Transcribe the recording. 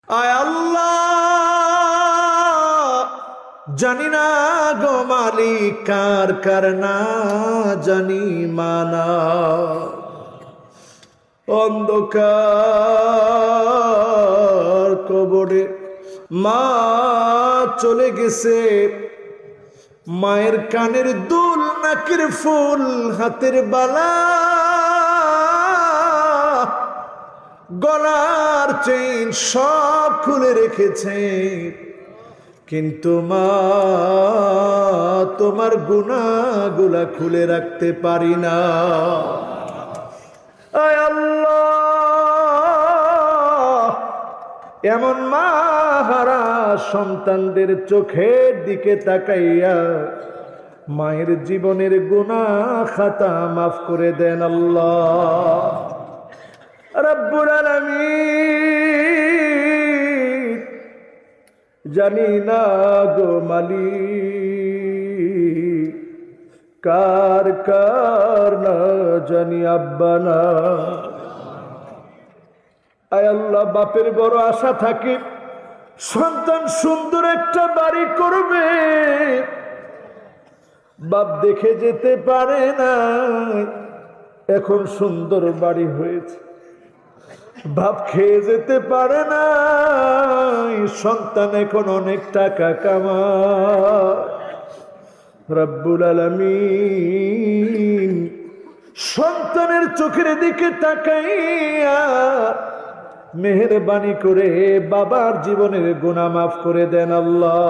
আয় আল্লাহ, জানি না গো মালিক কার কার না জানি মানা, অন্ধকার কবরে মা চলে গেছে। মায়ের কানের দুল, নাকের ফুল, হাতের বালা, গলার চেইন সব খুলে রেখেছে, কিন্তু মা তোমার গুনাহগুলা খুলে রাখতে পারি না। আয় আল্লাহ, এমন মা হারা সন্তানদের চোখের দিকে তাকাইয়া মায়ের জীবনের গুনাহ খাতা মাফ করে দেন আল্লাহ রব্বুল আলামিন। জানি না গো মালিক কার কার না জানি আব্বা না। আয় আল্লাহ, বাপের বড় আশা থাকে সন্তান সুন্দর একটা বাড়ি করবে, বাপ দেখে যেতে পারে না, এখন সুন্দর বাড়ি হয়েছে। বাপ খেয়ে যেতে পারে না, সন্তান এখন অনেক টাকা কামায়। রব্বুল আলামিন সন্তানের চোখের দিকে তাকাইয়া মেহেরবানি করে বাবার জীবনের গুনাহ মাফ করে দেন আল্লাহ।